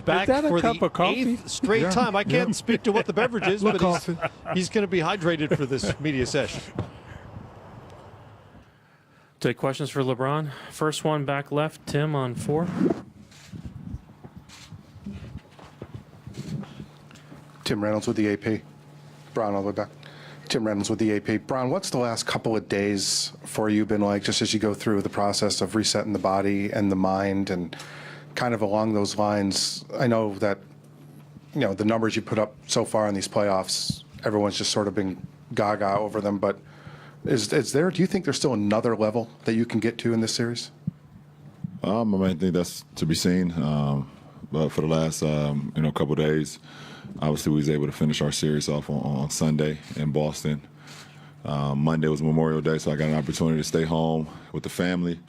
back for the eighth straight time. I can't speak to what the beverage is, but he's going to be hydrated for this media session. Take questions for LeBron. First one back left, Tim on 4. Tim Reynolds with the AP. Bron, all the way back. Tim Reynolds with the AP. Bron, what's the last couple of days for you been like, just as you go through the process of resetting the body and the mind, and kind of along those lines? I know that, you know, the numbers you put up so far in these playoffs, everyone's just sort of been gaga over them, but do you think there's still another level that you can get to in this series? I think that's to be seen. But for the last, couple of days, obviously we was able to finish our series off on Sunday in Boston. Monday was Memorial Day, so I got an opportunity to stay home with the family,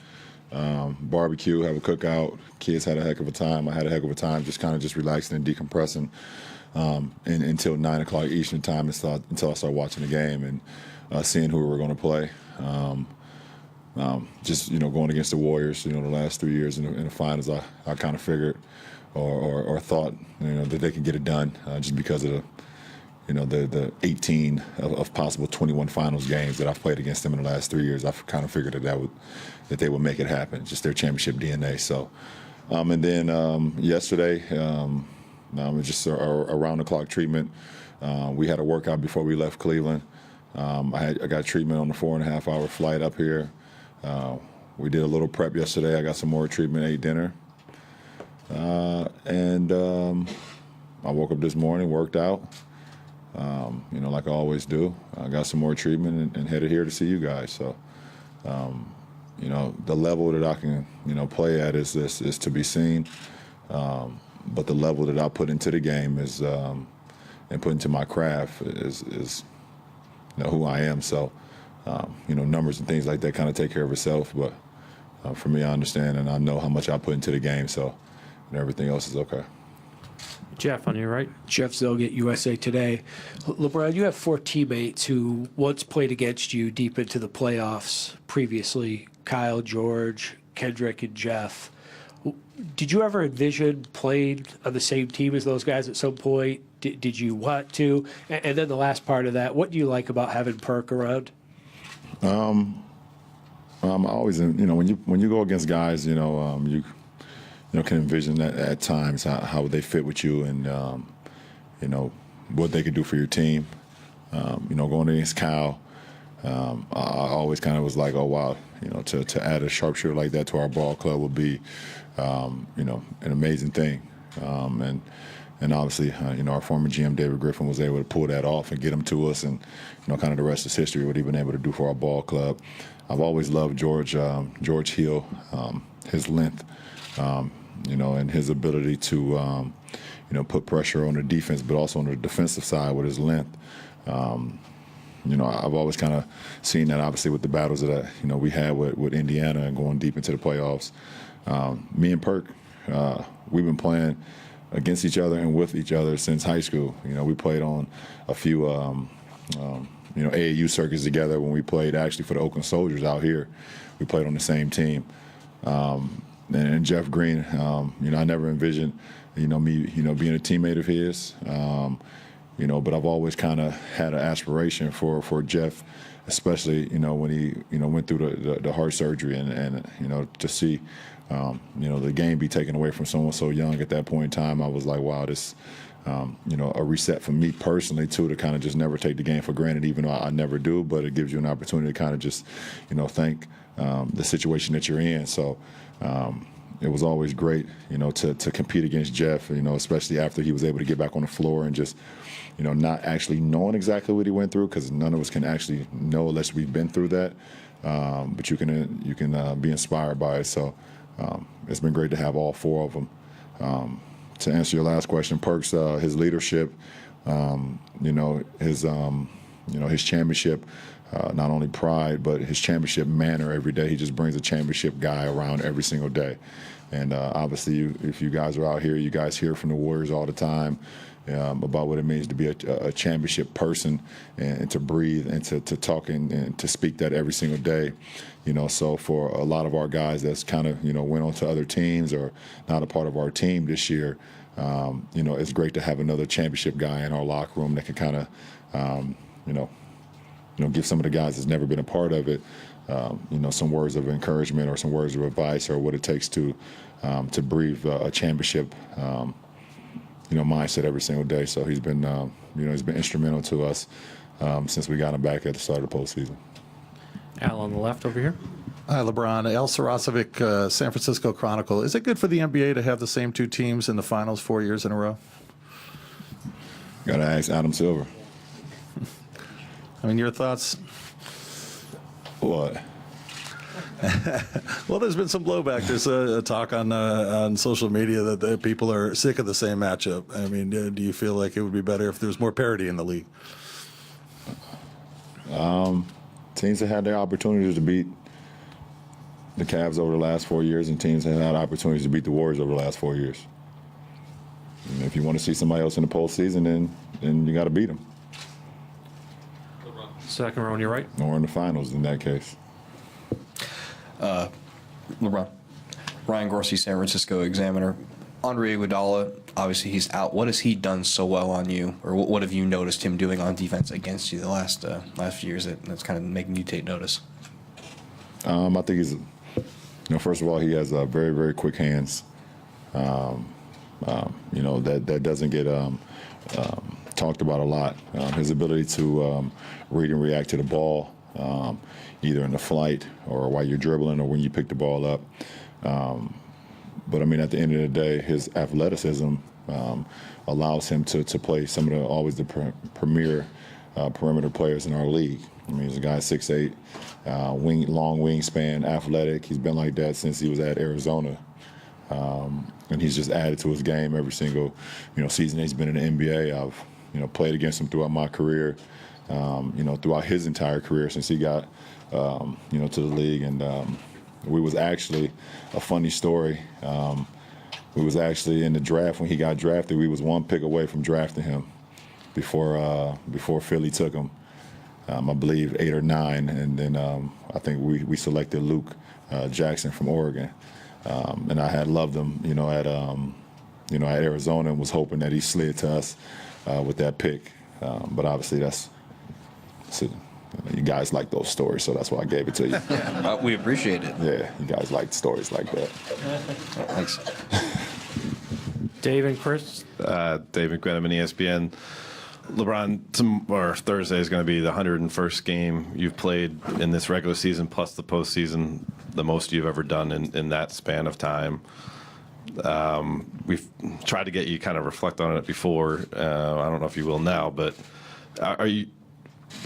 barbecue, have a cookout. Kids had a heck of a time. I had a heck of a time just kind of just relaxing and decompressing until 9 o'clock Eastern time until I started watching the game and seeing who we were going to play. Going against the Warriors, the last 3 years in the finals, I kind of figured or thought, that they could get it done just because of the 18 of possible 21 finals games that I've played against them in the last 3 years. I've kind of figured that they would make it happen, just their championship DNA. So, and then yesterday, just a around-the-clock treatment. We had a workout before we left Cleveland. I got treatment on the 4.5-hour flight up here. We did a little prep yesterday. I got some more treatment, ate dinner. And I woke up this morning, worked out, like I always do. I got some more treatment and headed here to see you guys. So, the level that I can, play at is to be seen. But the level that I put into the game is, and put into my craft is who I am. So, numbers and things like that kind of take care of itself. But for me, I understand and I know how much I put into the game. So, everything else is okay. Jeff, on your right. Jeff Zilgett, USA Today. LeBron, you have 4 teammates who once played against you deep into the playoffs previously, Kyle, George, Kendrick, and Jeff. Did you ever envision playing on the same team as those guys at some point? Did you want to? And then the last part of that, what do you like about having Perk around? I always, when you go against guys, you can envision that at times how they fit with you and, what they could do for your team. Going against Kyle, I always kind of was like, oh, wow, to add a sharpshooter like that to our ball club would be, an amazing thing. And obviously, our former GM, David Griffin, was able to pull that off and get him to us. And, kind of the rest is history, what he's been able to do for our ball club. I've always loved George Hill, his length, and his ability to, put pressure on the defense, but also on the defensive side with his length. I've always kind of seen that, obviously, with the battles that, we had with Indiana and going deep into the playoffs. Me and Perk, we've been playing against each other and with each other since high school. We played on a few, AAU circuits together when we played actually for the Oakland Soldiers out here. We played on the same team. And Jeff Green, I never envisioned, me, being a teammate of his. But I've always kind of had an aspiration for Jeff, especially, when he, went through the heart surgery and to see, the game be taken away from someone so young at that point in time. I was like, wow, this, a reset for me personally, too, to kind of just never take the game for granted, even though I never do. But it gives you an opportunity to kind of just, thank the situation that you're in. So it was always great, to compete against Jeff, especially after he was able to get back on the floor and just, not actually knowing exactly what he went through, because none of us can actually know unless we've been through that. But you can be inspired by it. So it's been great to have all 4 of them. To answer your last question, Perk's his leadership, his championship, not only pride, but his championship manner every day. He just brings a championship guy around every single day. And obviously, if you guys are out here, you guys hear from the Warriors all the time about what it means to be a championship person and to breathe and to talk and to speak that every single day. So for a lot of our guys that's kind of, went on to other teams or not a part of our team this year, It's great to have another championship guy in our locker room that can kind of, give some of the guys that's never been a part of it, some words of encouragement or some words of advice or what it takes to breathe a championship, mindset every single day. So he's been, he's been instrumental to us since we got him back at the start of the postseason. Al on the left over here. Hi, LeBron. El Sarasovic, San Francisco Chronicle. Is it good for the NBA to have the same two teams in the finals 4 years in a row? Got to ask Adam Silver. I mean, your thoughts? What? Well, there's been some blowback. There's a talk on social media that people are sick of the same matchup. I mean, do you feel like it would be better if there was more parity in the league? Teams have had their opportunities to beat the Cavs over the last 4 years, and teams have had opportunities to beat the Warriors over the last 4 years. And if you want to see somebody else in the postseason, then you got to beat them. Second row on your right. Or in the finals in that case. LeBron. Ryan Grossi, San Francisco Examiner. Andre Iguodala, obviously he's out. What has he done so well on you, or what have you noticed him doing on defense against you the last few years that's kind of making you take notice? I think he's, first of all, he has very, very quick hands. That doesn't get talked about a lot. His ability to read and react to the ball, either in the flight or while you're dribbling or when you pick the ball up. But I mean, at the end of the day, his athleticism allows him to play some of the premier perimeter players in our league. I mean, he's a guy 6'8", long wingspan, athletic. He's been like that since he was at Arizona. And he's just added to his game every single, season he's been in the NBA. I've, played against him throughout my career, throughout his entire career since he got, to the league. And we was actually a funny story. We was actually in the draft when he got drafted. We was one pick away from drafting him before Philly took him. I believe 8 or 9, and then I think we selected Luke Jackson from Oregon. And I had loved him, at Arizona, and was hoping that he slid to us with that pick. But obviously, you guys like those stories, so that's why I gave it to you. We appreciate it. Yeah, you guys like stories like that. Thanks. Dave and Chris. David Grenneman, ESPN. LeBron, Thursday is going to be the 101st game you've played in this regular season plus the postseason, the most you've ever done in that span of time. We've tried to get you kind of reflect on it before. I don't know if you will now, but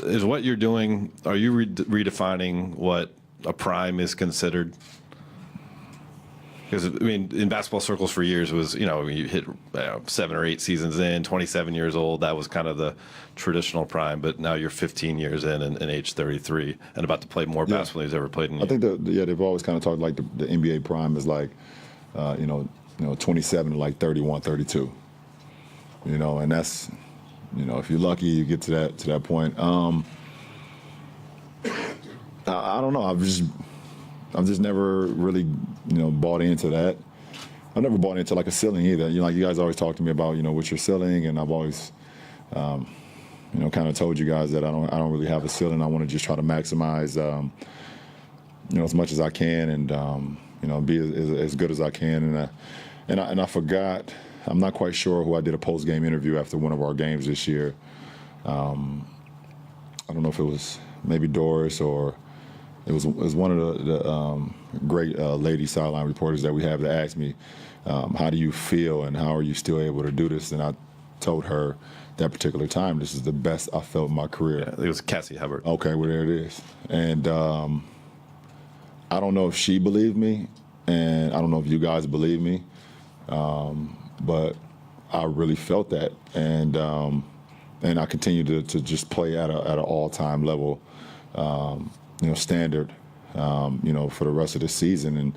is what you're doing, are you redefining what a prime is considered? Because, I mean, in basketball circles for years it was, you hit 7 or 8 seasons in, 27 years old. That was kind of the traditional prime. But now you're 15 years in and age 33 and about to play more basketball than he's ever played in. I think they've always kind of talked like the NBA prime is like, 27 to like 31, 32. And that's, if you're lucky, you get to that point. I don't know. I've just never really, bought into that. I've never bought into like a ceiling either. You guys always talk to me about, what's your ceiling, and I've always, kind of told you guys that I don't really have a ceiling. I want to just try to maximize, as much as I can, and be as good as I can. And I forgot. I'm not quite sure who I did a post-game interview after one of our games this year. I don't know if it was maybe Doris or. It was one of the great lady sideline reporters that we have that asked me, how do you feel and how are you still able to do this? And I told her that particular time, this is the best I felt in my career. Yeah, it was Cassie Hubbard. Okay, well, there it is. And I don't know if she believed me, and I don't know if you guys believe me, but I really felt that. And I continue to just play at an all-time level. Standard, for the rest of the season,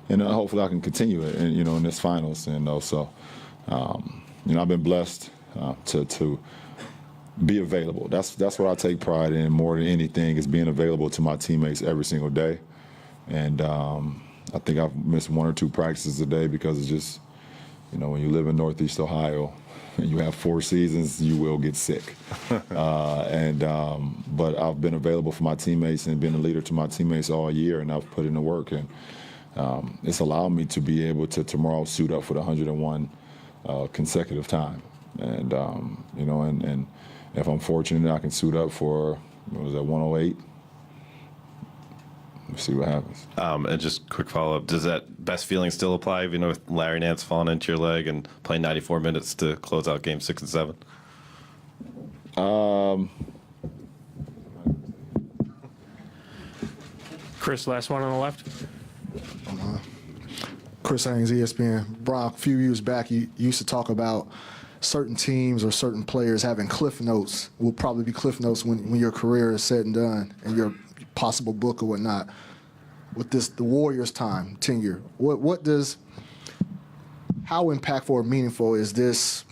and hopefully I can continue it, in this finals. And also, I've been blessed to be available. That's what I take pride in more than anything, is being available to my teammates every single day. And I think I've missed 1 or 2 practices a day because it's just, You know, when you live in Northeast Ohio and you have 4 seasons, you will get sick. But I've been available for my teammates and been a leader to my teammates all year, and I've put in the work. And it's allowed me to be able to tomorrow suit up for the 101 consecutive time. And, you know, and if I'm fortunate, I can suit up for, what was that, 108? We'll see what happens. And just quick follow-up, does that best feeling still apply, even with Larry Nance falling into your leg and playing 94 minutes to close out Game 6 and 7? Chris, last one on the left. Chris Haynes, ESPN. Brock, a few years back, you used to talk about certain teams or certain players having cliff notes, will probably be cliff notes when your career is said and done and your possible book or whatnot. With this, the Warriors' time, tenure, how impactful or meaningful is this,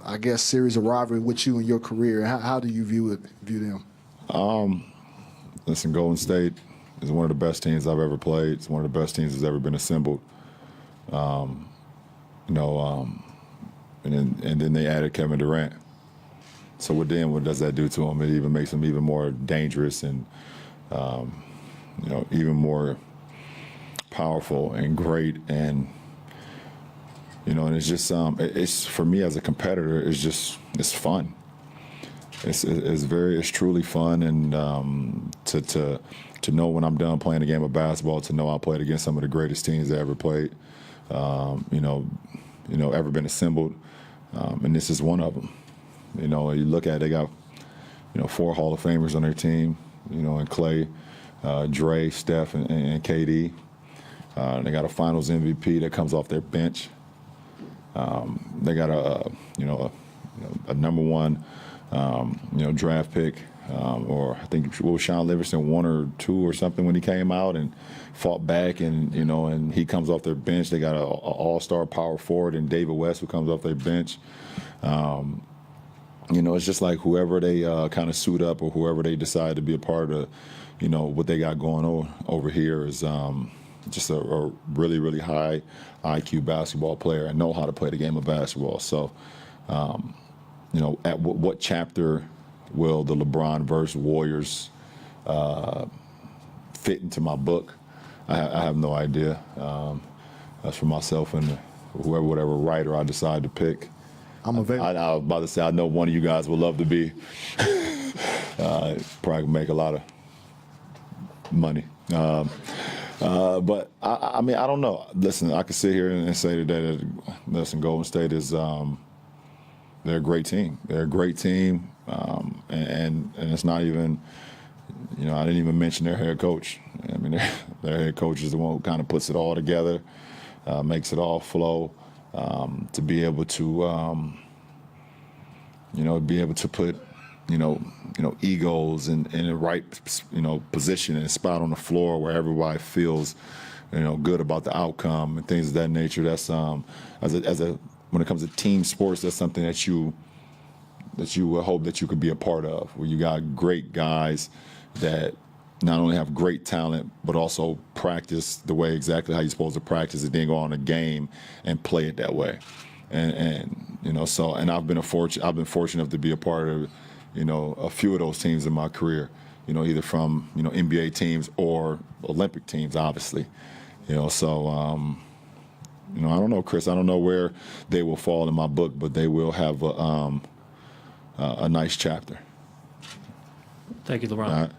I guess, series of rivalry with you and your career? How do you view them? Listen, Golden State is one of the best teams I've ever played. It's one of the best teams that's ever been assembled. And then they added Kevin Durant. So what does that do to him? It even makes him even more dangerous and, even more powerful and great. And, and it's just, it's for me as a competitor, it's fun. It's truly fun. And to know when I'm done playing a game of basketball, to know I played against some of the greatest teams I ever played, ever been assembled. And this is one of them. You look at it, they got, 4 Hall of Famers on their team, and Clay, Dre, Steph, and KD. They got a Finals MVP that comes off their bench. They got a number 1, draft pick, or I think Sean Livingston 1 or 2 or something when he came out and fought back, and and he comes off their bench. They got an all-star power forward and David West who comes off their bench. It's just like whoever they kind of suit up or whoever they decide to be a part of, what they got going on over here is just a really, really high IQ basketball player and know how to play the game of basketball. So, at what chapter will the LeBron versus Warriors fit into my book? I have no idea. That's for myself and whatever writer I decide to pick. I'm available. I was about to say, I know one of you guys would love to be. Probably make a lot of money. But I mean, I don't know. Listen, I could sit here and say today that Golden State is they're a great team. They're a great team, and it's not even, I didn't even mention their head coach. I mean, their head coach is the one who kind of puts it all together, makes it all flow. To be able to, be able to put, egos in the right, position and spot on the floor where everybody feels, good about the outcome and things of that nature. That's when it comes to team sports, that's something that you hope that you could be a part of, where you got great guys that not only have great talent, but also practice the way exactly how you're supposed to practice it, then go on a game and play it that way. And I've been fortunate enough to be a part of, a few of those teams in my career, either from, NBA teams or Olympic teams, obviously. I don't know, Chris, I don't know where they will fall in my book, but they will have a nice chapter. Thank you, LeBron. All right.